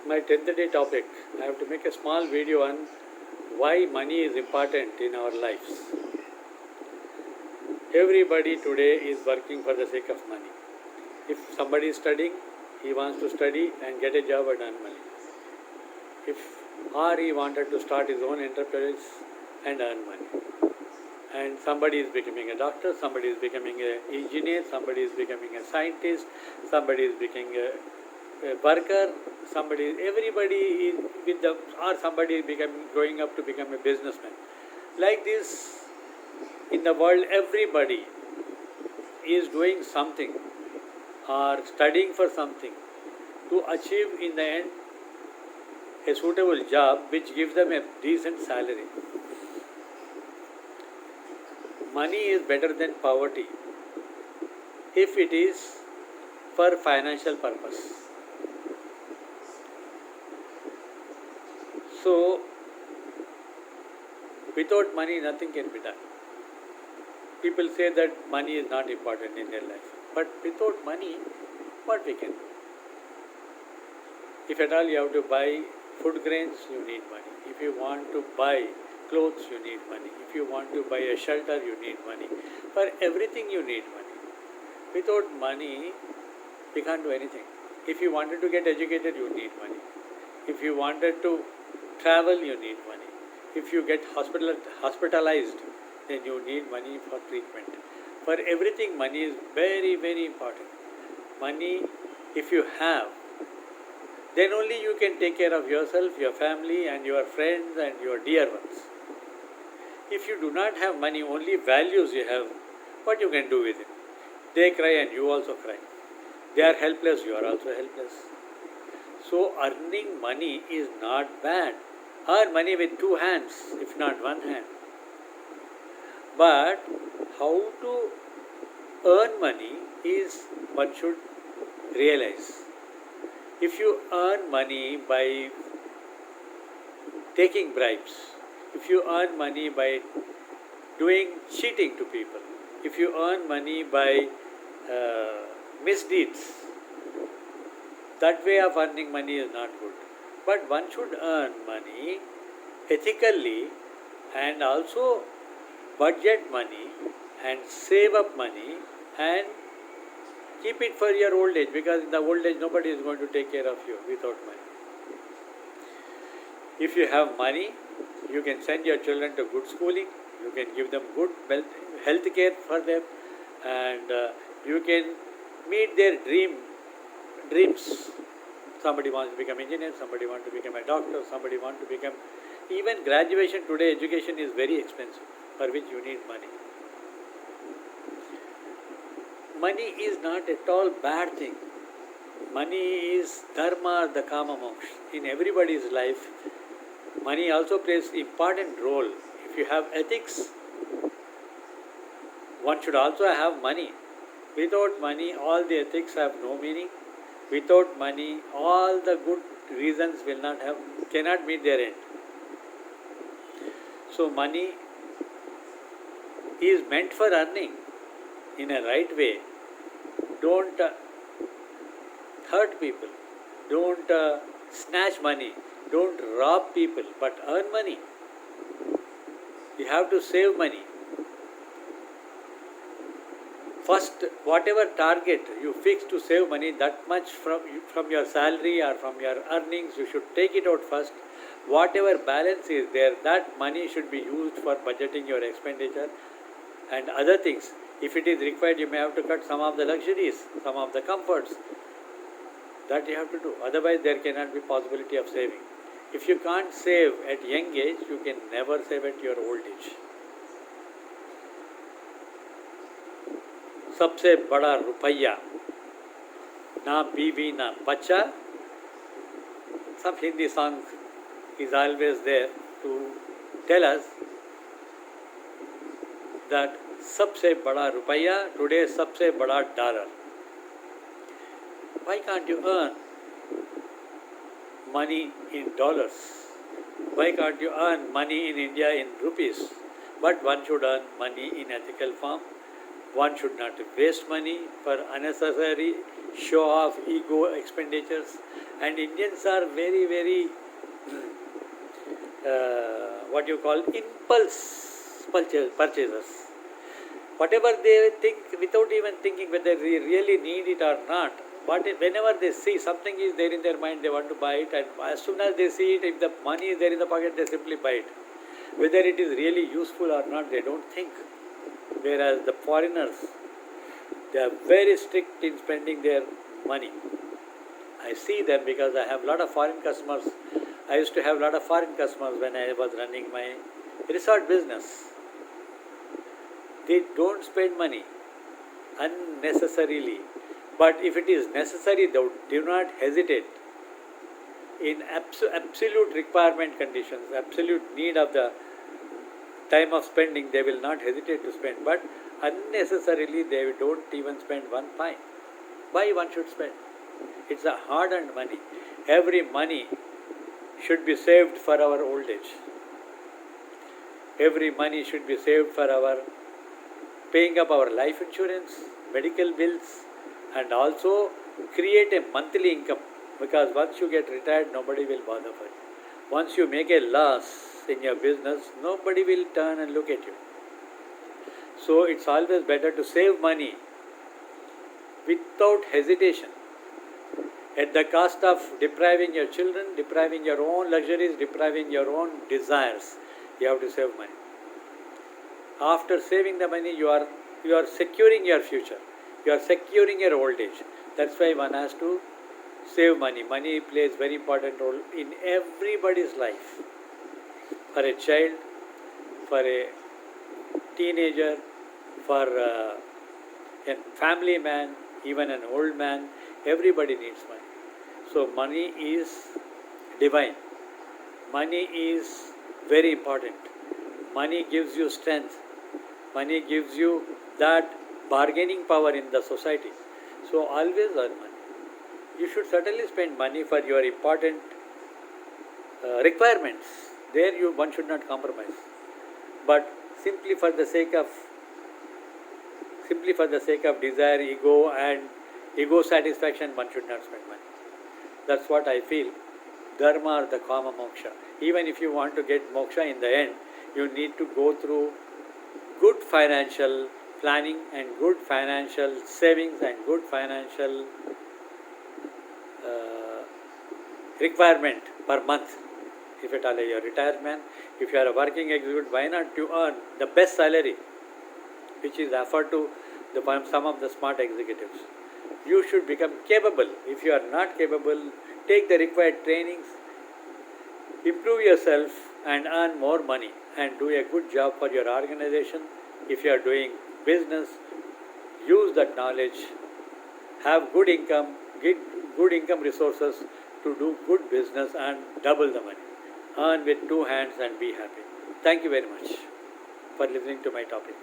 My 10th day topic. I have to make a small video on why money is important in our lives. Everybody today is working for the sake of money. If somebody is studying, he wants to study and get a job and earn money. Or he wanted to start his own enterprise and earn money. And somebody is becoming a doctor, somebody is becoming an engineer, somebody is becoming a scientist, somebody is becoming a worker, everybody is somebody is growing up to become a businessman. Like this, in the world, everybody is doing something or studying for something to achieve in the end a suitable job which gives them a decent salary. Money is better than poverty if it is for financial purpose. So, without money, nothing can be done. People say that money is not important in their life. But without money, what we can do? If at all you have to buy food grains, you need money. If you want to buy clothes, you need money. If you want to buy a shelter, you need money. For everything, you need money. Without money, we can't do anything. If you wanted to get educated, you need money. If you wanted to travel, you need money. If you get hospitalized, then you need money for treatment. For everything, money is very, very important. Money, if you have, then only you can take care of yourself, your family, and your friends, and your dear ones. If you do not have money, only values you have, what you can do with it? They cry and you also cry. They are helpless, you are also helpless. So earning money is not bad. Earn money with two hands, if not one hand. But how to earn money is one should realize. If you earn money by taking bribes, if you earn money by doing cheating to people, if you earn money by misdeeds, that way of earning money is not good. But one should earn money ethically and also budget money and save up money and keep it for your old age, because in the old age nobody is going to take care of you without money. If you have money, you can send your children to good schooling, you can give them good health care for them, and you can meet their dreams. Somebody wants to become engineer, somebody wants to become a doctor, somebody wants to become... Even graduation today, education is very expensive, for which you need money. Money is not at all bad thing. Money is dharma, the kama moksha. In everybody's life, money also plays important role. If you have ethics, one should also have money. Without money, all the ethics have no meaning. Without money, all the good reasons cannot meet their end. So money is meant for earning in a right way. Don't hurt people. Don't snatch money. Don't rob people, but earn money. You have to save money. First, whatever target you fix to save money, that much from your salary or from your earnings, you should take it out first. Whatever balance is there, that money should be used for budgeting your expenditure and other things. If it is required, you may have to cut some of the luxuries, some of the comforts. That you have to do. Otherwise, there cannot be possibility of saving. If you can't save at young age, you can never save at your old age. सबसे बड़ा रुपया, ना बीवी ना बच्चा. Some Hindi song is always there to tell us that सबसे बड़ा रुपया, today सबसे बड़ा dollar. Why can't you earn money in dollars? Why can't you earn money in India in rupees? But one should earn money in ethical form. One should not waste money for unnecessary show off ego expenditures. And Indians are very, very what you call impulse purchasers. Whatever they think without even thinking whether they really need it or not. Whenever they see something is there in their mind, they want to buy it, and as soon as they see it, if the money is there in the pocket, they simply buy it. Whether it is really useful or not, they don't think. Whereas the foreigners, they are very strict in spending their money. I see them because I have a lot of foreign customers. I used to have a lot of foreign customers when I was running my resort business. They don't spend money unnecessarily. But if it is necessary, do not hesitate. In absolute requirement conditions, absolute need of the time of spending, they will not hesitate to spend. But unnecessarily, they don't even spend one pine. Why one should spend? It's a hard-earned money. Every money should be saved for our old age. Every money should be saved for our paying up our life insurance, medical bills, and also create a monthly income, because once you get retired, nobody will bother for you. Once you make a loss in your business, nobody will turn and look at you. So it's always better to save money without hesitation, at the cost of depriving your children, depriving your own luxuries, depriving your own desires. You have to save money. After saving the money, you are securing your future. You are securing your old age. That's why one has to save money. Money plays very important role in everybody's life. For a child, for a teenager, for a family man, even an old man, everybody needs money. So money is divine. Money is very important. Money gives you strength. Money gives you that bargaining power in the society. So always earn money. You should certainly spend money for your important requirements. There one should not compromise. But simply for the sake of desire, ego and ego satisfaction, one should not spend money. That's what I feel. Dharma or the kama moksha. Even if you want to get moksha in the end, you need to go through good financial planning and good financial savings and good financial requirement per month. If at all you are a retired man, if you are a working executive, why not to earn the best salary which is offered to some of the smart executives. You should become capable. If you are not capable, take the required trainings, improve yourself and earn more money and do a good job for your organization. If you are doing business, use that knowledge, have good income, get good income resources to do good business and double the money. Earn with two hands and be happy. Thank you very much for listening to my topic.